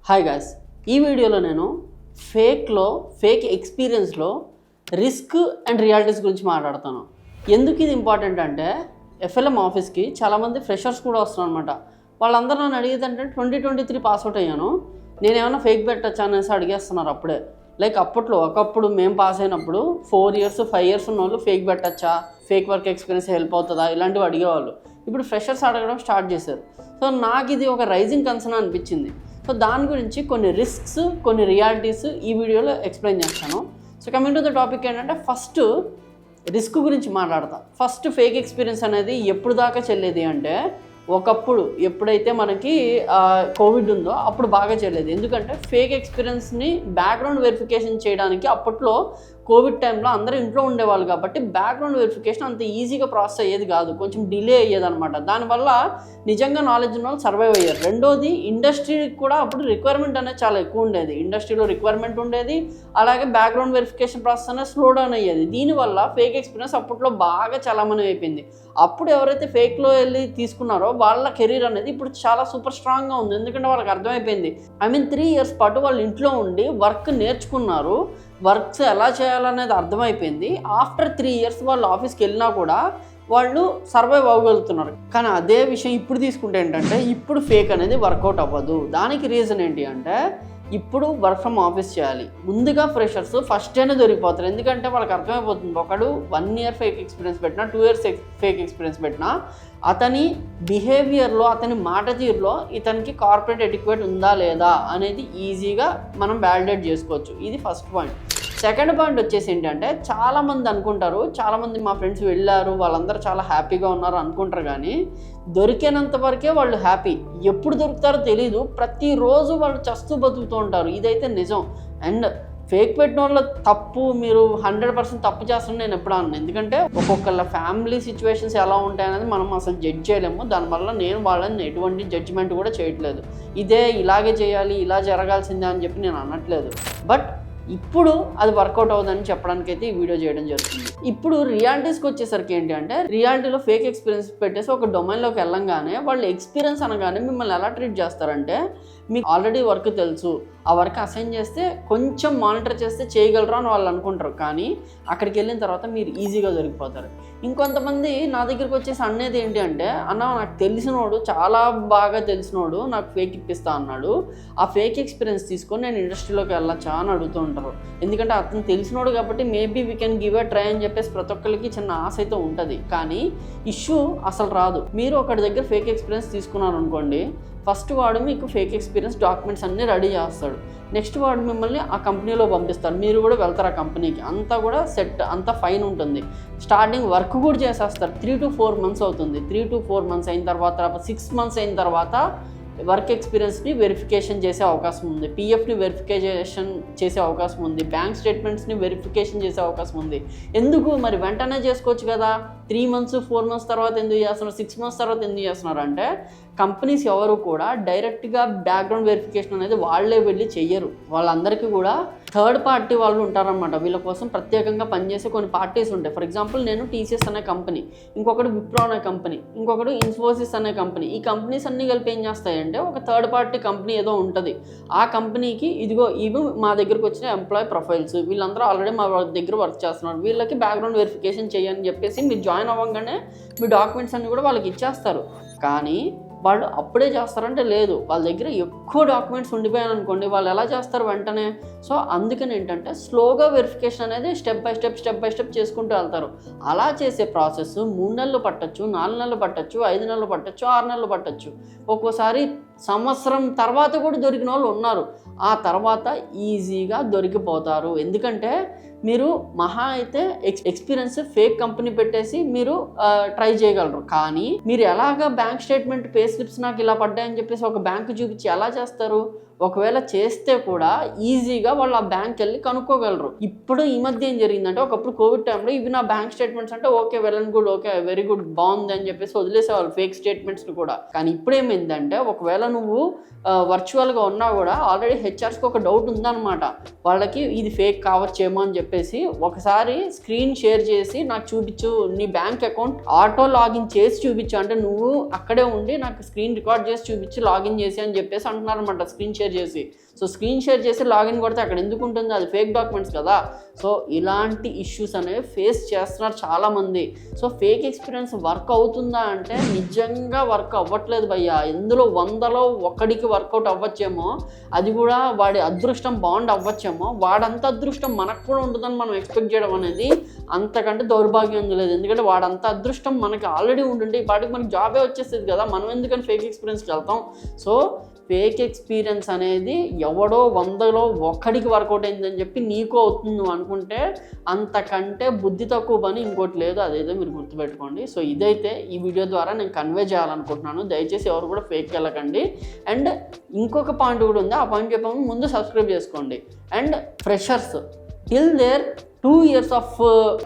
Hi guys, ఈ వీడియోలో నేను ఫేక్ ఎక్స్పీరియన్స్లో రిస్క్ అండ్ రియాలిటీస్ గురించి మాట్లాడతాను. ఎందుకు ఇది ఇంపార్టెంట్ అంటే ఎఫ్ఎల్ఎం ఆఫీస్కి చాలామంది ఫ్రెషర్స్ కూడా వస్తున్నారు అనమాట. వాళ్ళందరూ నన్ను అడిగేదంటే 2023 పాస్అవుట్ అయ్యాను, నేను ఏమైనా ఫేక్ పెట్టచ్చా అనేసి అడిగేస్తున్నారు. అప్పుడే ఒకప్పుడు మేము పాస్ అయినప్పుడు 4 years 5 years ఉన్న వాళ్ళు ఫేక్ పెట్టచ్చా, ఫేక్ వర్క్ ఎక్స్పీరియన్స్ హెల్ప్ అవుతుందా ఇలాంటివి అడిగేవాళ్ళు. ఇప్పుడు ఫ్రెషర్స్ అడగడం స్టార్ట్ చేశారు. సో నాకు ఇది ఒక రైజింగ్ కన్సర్న్ అనిపించింది. సో దాని గురించి కొన్ని రిస్క్స్, కొన్ని రియాలిటీస్ ఈ వీడియోలో ఎక్స్ప్లెయిన్ చేస్తాను. So coming to the topic ఏంటంటే, ఫస్ట్ రిస్క్ గురించి మాట్లాడతా. ఫస్ట్ ఫేక్ ఎక్స్పీరియన్స్ అనేది ఎప్పుడు దాకా చెల్లేది అంటే, ఒకప్పుడు ఎప్పుడైతే మనకి కోవిడ్ ఉందో అప్పుడు బాగా చెల్లేది. ఎందుకంటే ఫేక్ ఎక్స్పీరియన్స్ని బ్యాక్గ్రౌండ్ వెరిఫికేషన్ చేయడానికి అప్పట్లో కోవిడ్ టైంలో అందరూ ఇంట్లో ఉండేవాళ్ళు కాబట్టి బ్యాక్గ్రౌండ్ వెరిఫికేషన్ అంత ఈజీగా ప్రాసెస్ అయ్యేది కాదు, కొంచెం డిలే అయ్యేది అనమాట. దానివల్ల నిజంగా నాలెడ్జ్ ఉన్న వాళ్ళు సర్వైవ్ అయ్యారు. రెండోది, ఇండస్ట్రీకి కూడా అప్పుడు రిక్వైర్మెంట్ అనేది చాలా ఎక్కువ ఉండేది. ఇండస్ట్రీలో రిక్వైర్మెంట్ ఉండేది, అలాగే బ్యాక్గ్రౌండ్ వెరిఫికేషన్ ప్రాసెస్ అనేది స్లో డౌన్ అయ్యేది. దీనివల్ల ఫేక్ ఎక్స్పీరియన్స్ అప్పట్లో బాగా చాలామంది అయిపోయింది. అప్పుడు ఎవరైతే ఫేక్లో వెళ్ళి తీసుకున్నారో వాళ్ళ కెరీర్ అనేది ఇప్పుడు చాలా సూపర్ స్ట్రాంగ్గా ఉంది. ఎందుకంటే వాళ్ళకి అర్థమైపోయింది. 3 years పాటు వాళ్ళు ఇంట్లో ఉండి వర్క్ నేర్చుకున్నారు, వర్క్స్ ఎలా చేయాలనేది అర్థమైపోయింది. ఆఫ్టర్ 3 years వాళ్ళు ఆఫీస్కి వెళ్ళినా కూడా వాళ్ళు సర్వైవ్ అవ్వగలుగుతున్నారు. కానీ అదే విషయం ఇప్పుడు తీసుకుంటే ఏంటంటే, ఇప్పుడు ఫేక్ అనేది వర్కౌట్ అవ్వదు. దానికి రీజన్ ఏంటి అంటే, ఇప్పుడు వర్క్ ఫ్రమ్ ఆఫీస్ చేయాలి. ముందుగా ఫ్రెషర్స్ ఫస్ట్ డేనే దొరికిపోతారు. ఎందుకంటే వాళ్ళకి అర్థమైపోతుంది, ఒకడు 1 year ఫేక్ ఎక్స్పీరియన్స్ పెట్టినా, 2 years ఫేక్ ఎక్స్పీరియన్స్ పెట్టినా అతని బిహేవియర్లో, అతని మాట తీరులో ఇతనికి కార్పొరేట్ ఎటిక్వేట్ ఉందా లేదా అనేది ఈజీగా మనం వ్యాలిడేట్ చేసుకోవచ్చు. ఇది ఫస్ట్ పాయింట్. సెకండ్ పాయింట్ వచ్చేసి ఏంటంటే, చాలామంది అనుకుంటారు, చాలామంది మా ఫ్రెండ్స్ వెళ్ళారు, వాళ్ళందరూ చాలా హ్యాపీగా ఉన్నారు అనుకుంటారు. కానీ దొరికినంత వరకే వాళ్ళు హ్యాపీ. ఎప్పుడు దొరుకుతారో తెలీదు. ప్రతిరోజు వాళ్ళు చస్తూ బతుకుతూ ఉంటారు. ఇదైతే నిజం. అండ్ ఫేక్ పెట్టిన వాళ్ళ తప్పు, మీరు 100% తప్పు చేస్తారని నేను ఎప్పుడు అన్నాను. ఎందుకంటే ఒక్కొక్కళ్ళ ఫ్యామిలీ సిచ్యువేషన్స్ ఎలా ఉంటాయనేది మనం అసలు జడ్జ్ చేయలేము. దానివల్ల నేను వాళ్ళని ఎటువంటి జడ్జిమెంట్ కూడా చేయట్లేదు. ఇదే ఇలాగే చేయాలి, ఇలా జరగాల్సిందే అని చెప్పి నేను అనట్లేదు. బట్ ఇప్పుడు అది వర్కౌట్ అవుతుందని చెప్పడానికి అయితే ఈ వీడియో చేయడం జరుగుతుంది. ఇప్పుడు రియాలిటీస్కి వచ్చేసరికి ఏంటి అంటే, రియాలిటీలో ఫేక్ ఎక్స్పీరియన్స్ పెట్టేసి ఒక డొమైన్లోకి వెళ్ళంగానే వాళ్ళు ఎక్స్పీరియన్స్ అనగానే మిమ్మల్ని ఎలా ట్రీట్ చేస్తారంటే, మీకు ఆల్రెడీ వర్క్ తెలుసు, ఆ వర్క్ అసైన్ చేస్తే కొంచెం మానిటర్ చేస్తే చేయగలరా అని వాళ్ళు అనుకుంటారు. కానీ అక్కడికి వెళ్ళిన తర్వాత మీరు ఈజీగా దొరికిపోతారు. ఇంకొంతమంది నా దగ్గరికి వచ్చేసి అనేది ఏంటి అంటే, అన్న నాకు తెలిసినోడు, చాలా బాగా తెలిసినోడు నాకు ఫేక్ ఇప్పిస్తా అన్నాడు, ఆ ఫేక్ ఎక్స్పీరియన్స్ తీసుకొని నేను ఇండస్ట్రీలోకి వెళ్ళచ్చా అని అడుగుతూ ఉంటారు. ఎందుకంటే అతను తెలిసినోడు కాబట్టి maybe we can give a try అని చెప్పేసి ప్రతి ఒక్కరికి చిన్న ఆశ అయితే ఉంటుంది. కానీ ఇష్యూ అసలు రాదు. మీరు ఒకటి దగ్గర ఫేక్ ఎక్స్పీరియన్స్ తీసుకున్నారు అనుకోండి, ఫస్ట్ వాడు మీకు ఫేక్ ఎక్స్పీరియన్స్ డాక్యుమెంట్స్ అన్నీ రెడీ చేస్తాడు. నెక్స్ట్ వాడు మిమ్మల్ని ఆ కంపెనీలో పంపిస్తాడు, మీరు కూడా వెళ్తారు ఆ కంపెనీకి. అంతా కూడా సెట్, అంతా ఫైన్ ఉంటుంది. స్టార్టింగ్ వర్క్ కూడా చేసేస్తారు. 3 to 4 months అవుతుంది. 3 to 4 months అయిన తర్వాత, 6 months అయిన తర్వాత వర్క్ ఎక్స్పీరియన్స్ని వెరిఫికేషన్ చేసే అవకాశం ఉంది, పిఎఫ్ని వెరిఫికేషన్ చేసే అవకాశం ఉంది, బ్యాంక్ స్టేట్మెంట్స్ని వెరిఫికేషన్ చేసే అవకాశం ఉంది. ఎందుకు మరి వెంటనే చేసుకోవచ్చు కదా, 3 months 4 months తర్వాత ఎందుకు చేస్తున్నారు, 6 months తర్వాత ఎందుకు చేస్తున్నారు అంటే, కంపెనీస్ ఎవరు కూడా డైరెక్ట్గా బ్యాక్గ్రౌండ్ వెరిఫికేషన్ అనేది వాళ్ళే వెళ్ళి చెయ్యరు. వాళ్ళందరికీ కూడా థర్డ్ పార్టీ వాళ్ళు ఉంటారనమాట. వీళ్ళ కోసం ప్రత్యేకంగా పనిచేసే కొన్ని పార్టీస్ ఉంటాయి. ఫర్ ఎగ్జాంపుల్, నేను టీసీఎస్ అనే కంపెనీ, ఇంకొకటి విప్రో అనే కంపెనీ, ఇంకొకటి ఇన్ఫోసిస్ అనే కంపెనీ. ఈ కంపెనీస్ అన్నీ కలిపి ఏం చేస్తాయంటే, ఒక థర్డ్ పార్టీ కంపెనీ ఏదో ఉంటుంది, ఆ కంపెనీకి ఇదిగో ఇవి మా దగ్గరకు వచ్చిన ఎంప్లాయీ ప్రొఫైల్స్, వీళ్ళందరూ ఆల్రెడీ మా దగ్గర వర్క్ చేస్తున్నారు, వీళ్ళకి బ్యాక్గ్రౌండ్ వెరిఫికేషన్ చేయని చెప్పేసి మీరు జాయిన్ అవ్వగానే మీ డాక్యుమెంట్స్ అన్నీ కూడా వాళ్ళకి ఇచ్చేస్తారు. కానీ వాళ్ళు అప్పుడే చేస్తారంటే లేదు, వాళ్ళ దగ్గర ఎక్కువ డాక్యుమెంట్స్ ఉండిపోయాను అనుకోండి, వాళ్ళు ఎలా చేస్తారు వెంటనే. సో అందుకని ఏంటంటే, స్లోగా వెరిఫికేషన్ అనేది స్టెప్ బై స్టెప్ చేసుకుంటూ వెళ్తారు. అలా చేసే ప్రాసెస్ 3 నెలలు పట్టచ్చు, 4 నెలలు పట్టచ్చు, 5 నెలలు పట్టచ్చు, 6 నెలలు పట్టచ్చు, ఒక్కోసారి సంవత్సరం తర్వాత కూడా దొరికిన వాళ్ళు ఉన్నారు. ఆ తర్వాత ఈజీగా దొరికిపోతారు. ఎందుకంటే మీరు మహా అయితే ఎక్స్పీరియన్స్ ఫేక్ కంపెనీ పెట్టేసి మీరు ట్రై చేయగలరు. కానీ మీరు ఎలాగ బ్యాంక్ స్టేట్మెంట్, పే స్లిప్స్ నాకు ఇలా పడ్డాయని చెప్పేసి ఒక బ్యాంకు చూపించి ఎలా చేస్తారు? ఒకవేళ చేస్తే కూడా ఈజీగా వాళ్ళు ఆ బ్యాంక్ వెళ్ళి కనుక్కోగలరు. ఇప్పుడు ఈ మధ్య ఏం జరిగిందంటే, ఒకప్పుడు కోవిడ్ టైంలో ఇవి నా బ్యాంక్ స్టేట్మెంట్స్ అంటే okay, well and good, okay very good, బాగుంది అని చెప్పేసి వదిలేసేవాళ్ళు ఫేక్ స్టేట్మెంట్స్ని కూడా. కానీ ఇప్పుడు ఏమైందంటే, ఒకవేళ నువ్వు వర్చువల్గా ఉన్నా కూడా ఆల్రెడీ హెచ్ఆర్స్కి ఒక డౌట్ ఉందన్నమాట. వాళ్ళకి ఇది ఫేక్ కావచ్చేమో అని చెప్పేసి ఒకసారి స్క్రీన్ షేర్ చేసి నాకు చూపించు, నీ బ్యాంక్ అకౌంట్ ఆటో లాగిన్ చేసి చూపించు, అంటే నువ్వు అక్కడే ఉండి నాకు స్క్రీన్ రికార్డ్ చేసి చూపించి లాగిన్ చేసి అని చెప్పేసి అంటున్నారనమాట, స్క్రీన్ షేర్ షేర్ చేసి. సో స్క్రీన్ షేర్ చేసి లాగిన్ కొడితే అక్కడ ఎందుకు ఉంటుంది, అది ఫేక్ డాక్యుమెంట్స్ కదా. సో ఇలాంటి ఇష్యూస్ అనేవి ఫేస్ చేస్తున్నారు చాలామంది. సో ఫేక్ ఎక్స్పీరియన్స్ వర్క్ అవుతుందా అంటే నిజంగా వర్క్ అవ్వట్లేదు భయ్యా. ఎందులో 100లో 1కి వర్కౌట్ అవ్వచ్చేమో, అది కూడా వాడి అదృష్టం బాండ్ అవ్వచ్చేమో. వాడంత అదృష్టం మనకు కూడా ఉంటుందని మనం ఎక్స్పెక్ట్ చేయడం అనేది అంతకంటే దౌర్భాగ్యం లేదు. ఎందుకంటే వాడంత అదృష్టం మనకి ఆల్రెడీ ఉంటుంటే వాటికి మనకి జాబే వచ్చేస్తుంది కదా, మనం ఎందుకని ఫేక్ ఎక్స్పీరియన్స్కి వెళ్తాం. సో ఫేక్ ఎక్స్పీరియన్స్ అనేది ఎవడో 100లో 1కి వర్కౌట్ అయిందని చెప్పి నీకు అవుతుంది నువ్వు అనుకుంటే అంతకంటే బుద్ధి తక్కువ పని ఇంకోటి లేదు. అదైతే మీరు గుర్తుపెట్టుకోండి. సో ఇదైతే ఈ వీడియో ద్వారా నేను కన్వే చేయాలనుకుంటున్నాను. దయచేసి ఎవరు కూడా ఫేక్కి వెళ్ళకండి. అండ్ ఇంకొక పాయింట్ కూడా ఉంది, ఆ పాయింట్ చెప్పాము ముందు సబ్స్క్రైబ్ చేసుకోండి. And freshers till there 2 years of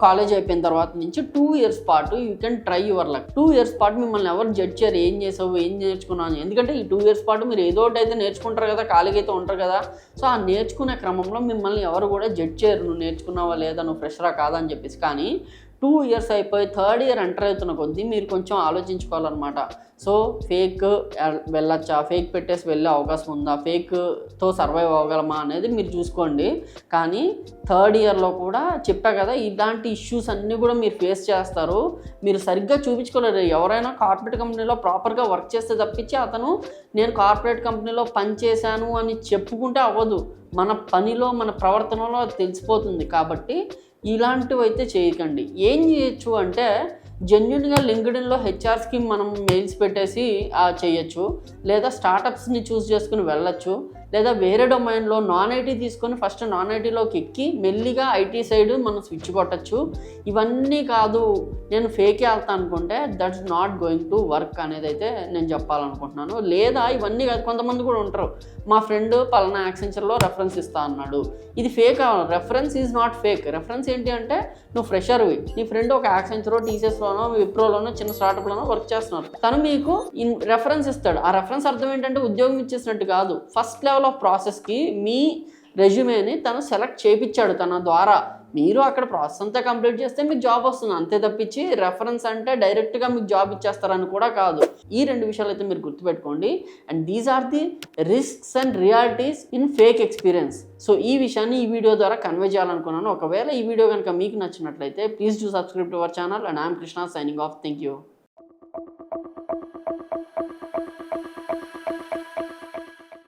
college అయిపోయిన తర్వాత నుంచి 2 years పాటు you can try your luck. 2 years పాటు మిమ్మల్ని ఎవరు జడ్జ్ చేయరు ఏం చేసావు ఏం నేర్చుకున్నావు. ఎందుకంటే ఈ 2 years పాటు మీరు ఏదో ఒకటి అయితే నేర్చుకుంటారు కదా, ఖాళీగా అయితే ఉంటారు కదా. సో ఆ నేర్చుకునే క్రమంలో మిమ్మల్ని ఎవరు కూడా జడ్జ్ చేయరు నువ్వు నేర్చుకున్నావా లేదా, నువ్వు ఫ్రెషరా కాదా అని చెప్పేసి. కానీ 2 years అయిపోయి 3rd year ఎంటర్ అవుతున్న కొద్దీ మీరు కొంచెం ఆలోచించుకోవాలన్నమాట. సో ఫేక్ వెళ్ళొచ్చా, ఫేక్ పెట్టేసి వెళ్ళే అవకాశం ఉందా, ఫేక్తో సర్వైవ్ అవ్వగలమా అనేది మీరు చూసుకోండి. కానీ 3rd yearలో కూడా చెప్పా కదా ఇలాంటి ఇష్యూస్ అన్నీ కూడా మీరు ఫేస్ చేస్తారు. మీరు సరిగ్గా చూపించుకోలేరు. ఎవరైనా కార్పొరేట్ కంపెనీలో ప్రాపర్గా వర్క్ చేస్తే తప్పించి అతను నేను కార్పొరేట్ కంపెనీలో పని చేశాను అని చెప్పుకుంటే అవ్వదు. మన పనిలో మన ప్రవర్తనలో అది తెలిసిపోతుంది. కాబట్టి ఇలాంటివి అయితే చేయకండి. ఏం చేయొచ్చు అంటే జెన్యున్గా లింక్డ్ఇన్లో హెచ్ఆర్స్కి మనం మెయిల్స్ పెట్టేసి చేయొచ్చు, లేదా స్టార్టప్స్ని చూస్ చేసుకుని వెళ్ళొచ్చు, లేదా వేరే డొమైన్లో నాన్ ఐటీ తీసుకొని ఫస్ట్ నాన్ ఐటీలోకి ఎక్కి మెల్లిగా ఐటీ సైడ్ మనం స్విచ్ కొట్టచ్చు. ఇవన్నీ కాదు నేను ఫేకే వెళ్తాను అనుకుంటే that's not going to work అనేది అయితే నేను చెప్పాలనుకుంటున్నాను. లేదా ఇవన్నీ కాదు, కొంతమంది కూడా ఉంటారు మా ఫ్రెండ్ పలానా యాక్సెంచర్లో రెఫరెన్స్ ఇస్తా అన్నాడు, ఇది fake. Reference is not fake. Reference ఏంటి అంటే నువ్వు ఫ్రెషర్వి, నీ ఫ్రెండ్ ఒక యాక్సెంచరో టీసీఎస్లోనో విప్రోలోనో చిన్న స్టార్టప్లోనో వర్క్ చేస్తున్నారు, తను మీకు రెఫరెన్స్ ఇస్తాడు. ఆ రెఫరెన్స్ అర్థం ఏంటంటే ఉద్యోగం ఇచ్చేసినట్టు కాదు. ఫస్ట్ లెవెల్ ఆఫ్ ప్రాసెస్కి మీ రెజ్యూమేని తను సెలెక్ట్ చేయించాడు తన ద్వారా. మీరు అక్కడ ప్రాసెస్ అంతా కంప్లీట్ చేస్తే మీకు జాబ్ వస్తుంది అంతే తప్పించి రెఫరెన్స్ అంటే డైరెక్ట్గా మీకు జాబ్ ఇచ్చేస్తారని కూడా కాదు. ఈ 2 విషయాలు అయితే మీరు గుర్తుపెట్టుకోండి. And these are the risks and realities in fake experience. So ఈ విషయాన్ని ఈ వీడియో ద్వారా కన్వే చేయాలనుకున్నాను. ఒకవేళ ఈ వీడియో కనుక మీకు నచ్చినట్లయితే please do subscribe to our channel. And I'm Krishna signing off. Thank you.